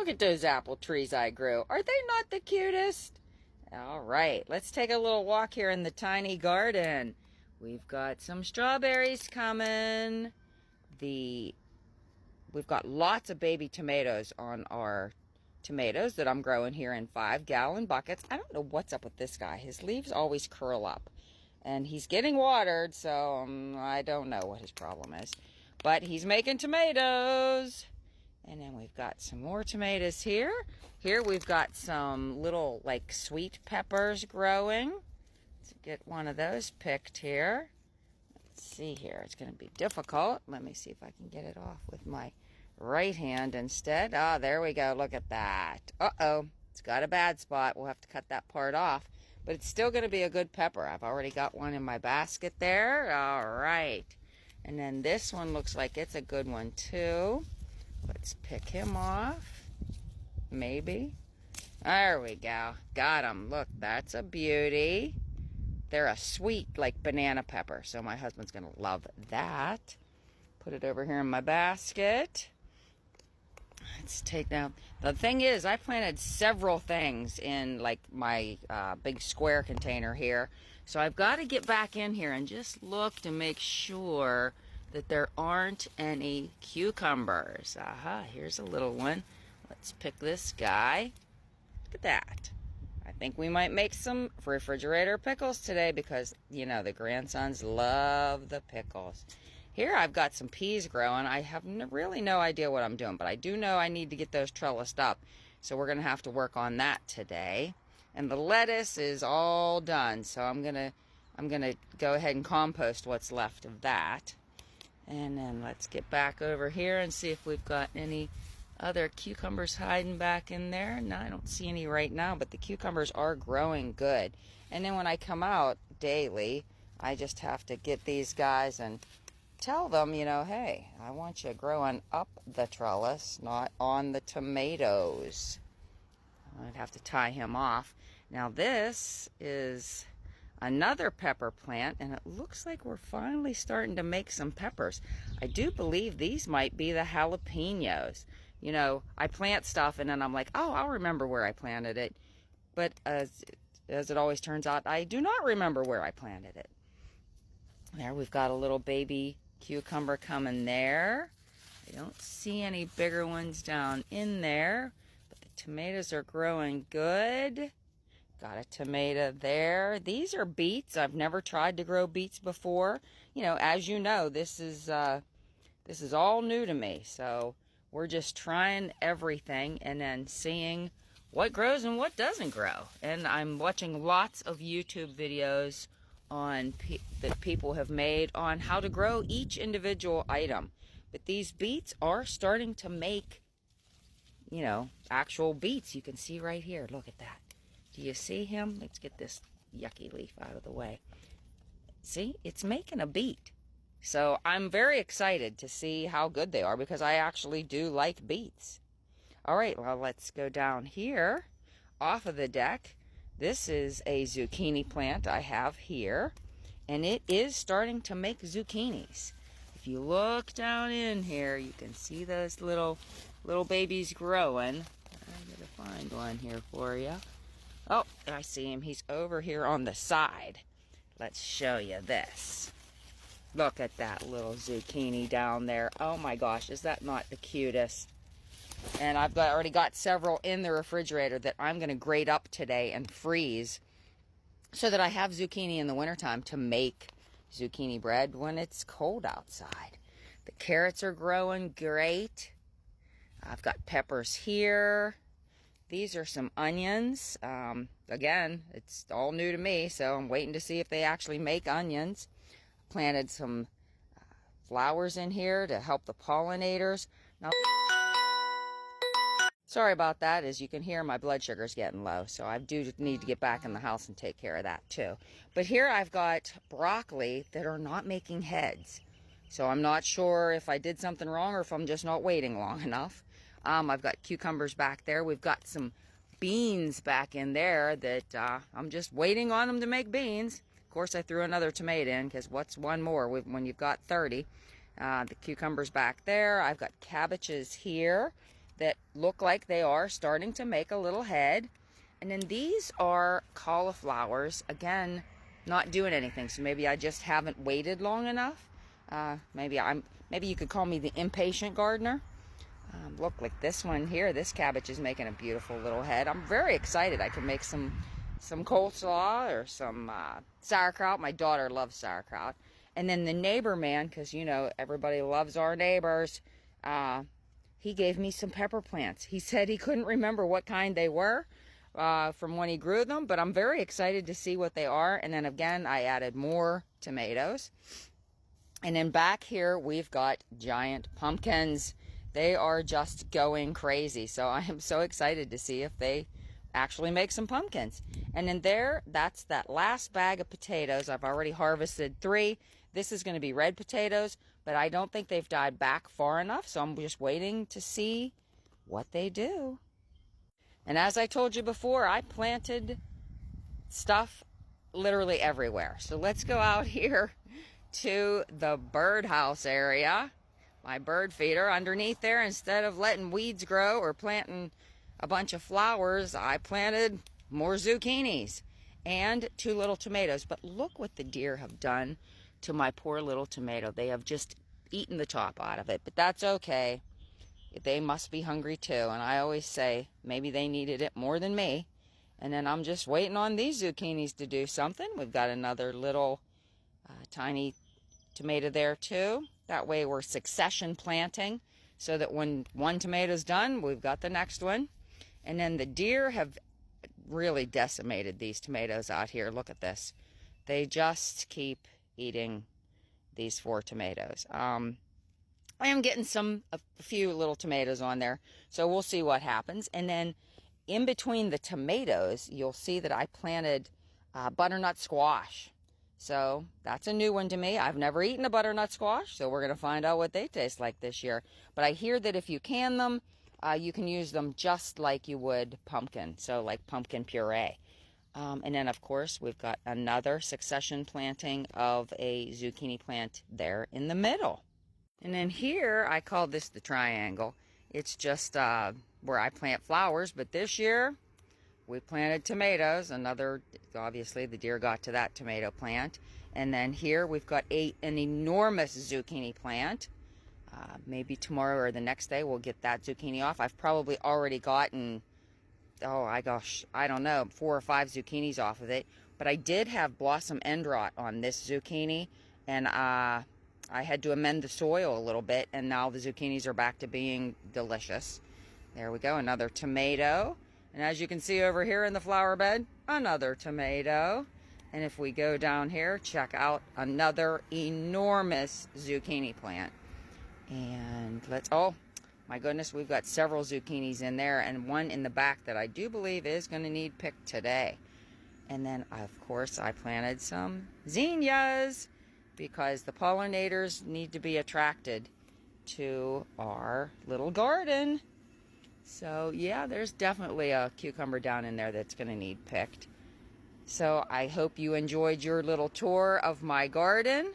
Look at those apple trees I grew. Are they not the cutest? All right, let's take a little walk here in the tiny garden. We've got some strawberries coming. We've got lots of baby tomatoes on our tomatoes that I'm growing here in 5-gallon buckets. I don't know what's up with this guy. His leaves always curl up. And he's getting watered, so I don't know what his problem is. But he's making tomatoes. And then we've got some more tomatoes here. Here we've got some little, like, sweet peppers growing. Let's get one of those picked here. Let's see here. It's going to be difficult. Let me see if I can get it off with my right hand instead. Ah, there we go. Look at that. Uh-oh. It's got a bad spot. We'll have to cut that part off. But it's still going to be a good pepper. I've already got one in my basket there. All right. And then this one looks like it's a good one, too. Let's pick him off. Maybe. There we go. Got him. Look, that's a beauty. They're a sweet, like, banana pepper. So my husband's going to love that. Put it over here in my basket. Let's take down. The thing is, I planted several things in, like, my big square container here. So I've got to get back in here and just look to make sure that there aren't any cucumbers. Aha, here's a little one. Let's pick this guy. Look at that. I think we might make some refrigerator pickles today because, you know, the grandsons love the pickles. Here I've got some peas growing. I have really no idea what I'm doing, but I do know I need to get those trellised up. So we're going to have to work on that today. And the lettuce is all done, so I'm going to go ahead and compost what's left of that. And then let's get back over here and see if we've got any other cucumbers hiding back in there. No, I don't see any right now, but the cucumbers are growing good. And then when I come out daily, I just have to get these guys and tell them, you know, hey, I want you growing up the trellis, not on the tomatoes. I'd have to tie him off. Now this is another pepper plant, and it looks like we're finally starting to make some peppers. I do believe these might be the jalapenos. You know, I plant stuff and then I'm like, oh, I'll remember where I planted it. But as it always turns out, I do not remember where I planted it. There, we've got a little baby cucumber coming there. I don't see any bigger ones down in there, but the tomatoes are growing good. Got a tomato there. These are beets. I've never tried to grow beets before. You know, as you know, this is all new to me. So we're just trying everything and then seeing what grows and what doesn't grow. And I'm watching lots of YouTube videos on that people have made on how to grow each individual item. But these beets are starting to make, you know, actual beets. You can see right here. Look at that. Do you see him? Let's get this yucky leaf out of the way. See, it's making a beet. So I'm very excited to see how good they are because I actually do like beets. All right, well, let's go down here off of the deck. This is a zucchini plant I have here, and it is starting to make zucchinis. If you look down in here, you can see those little babies growing. I'm going to find one here for you. Oh, I see him. He's over here on the side. Let's show you this. Look at that little zucchini down there. Oh my gosh, is that not the cutest? And I've already got several in the refrigerator that I'm going to grate up today and freeze so that I have zucchini in the wintertime to make zucchini bread when it's cold outside. The carrots are growing great. I've got peppers here. These are some onions. Again, it's all new to me, so I'm waiting to see if they actually make onions. Planted some flowers in here to help the pollinators. Now, sorry about that. As you can hear, my blood sugar's getting low, so I do need to get back in the house and take care of that too. But here I've got broccoli that are not making heads. So I'm not sure if I did something wrong or if I'm just not waiting long enough. I've got cucumbers back there. We've got some beans back in there that I'm just waiting on them to make beans. Of course, I threw another tomato in because what's one more when you've got 30? The cucumbers back there. I've got cabbages here. that look like they are starting to make a little head. And then these are cauliflowers. Again, not doing anything. So maybe I just haven't waited long enough. Maybe you could call me the impatient gardener. Look, like this one here, this cabbage is making a beautiful little head. I'm very excited. I can make some coleslaw or some sauerkraut. My daughter loves sauerkraut. And then the neighbor man, because you know everybody loves our neighbors, he gave me some pepper plants. He said he couldn't remember what kind they were from when he grew them, but I'm very excited to see what they are. And then again, I added more tomatoes. And then back here, we've got giant pumpkins. They are just going crazy. So I am so excited to see if they actually make some pumpkins. And then there, that's that last bag of potatoes. I've already harvested 3. This is going to be red potatoes, but I don't think they've died back far enough. So I'm just waiting to see what they do. And as I told you before, I planted stuff literally everywhere. So let's go out here to the birdhouse area. My bird feeder underneath there. Instead of letting weeds grow or planting a bunch of flowers, I planted more zucchinis and 2 little tomatoes. But look what the deer have done to my poor little tomato. They have just eaten the top out of it, but that's okay. They must be hungry too. And I always say maybe they needed it more than me. And then I'm just waiting on these zucchinis to do something. We've got another little tiny tomato there too. That way we're succession planting so that when one tomato's done, we've got the next one. And then the deer have really decimated these tomatoes out here. Look at this. They just keep eating these 4 tomatoes. I am getting a few little tomatoes on there, so we'll see what happens. And then in between the tomatoes, you'll see that I planted butternut squash. So that's a new one to me. I've never eaten a butternut squash, so we're going to find out what they taste like this year. But I hear that if you can them, you can use them just like you would pumpkin, so like pumpkin puree. And then, of course, we've got another succession planting of a zucchini plant there in the middle. And then here, I call this the triangle. It's just where I plant flowers, but this year we planted tomatoes. Obviously the deer got to that tomato plant. And then here we've got an enormous zucchini plant. Maybe tomorrow or the next day we'll get that zucchini off. I've probably already gotten, I don't know, 4 or 5 zucchinis off of it. But I did have blossom end rot on this zucchini, and I had to amend the soil a little bit, and now the zucchinis are back to being delicious. There we go, another tomato. And as you can see over here in the flower bed, another tomato. And if we go down here, check out another enormous zucchini plant. And oh my goodness, we've got several zucchinis in there and one in the back that I do believe is going to need picked today. And then, of course, I planted some zinnias because the pollinators need to be attracted to our little garden. So yeah, there's definitely a cucumber down in there that's going to need picked. So I hope you enjoyed your little tour of my garden.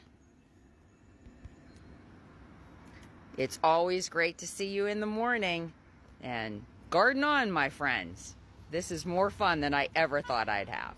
It's always great to see you in the morning. And garden on, my friends. This is more fun than I ever thought I'd have.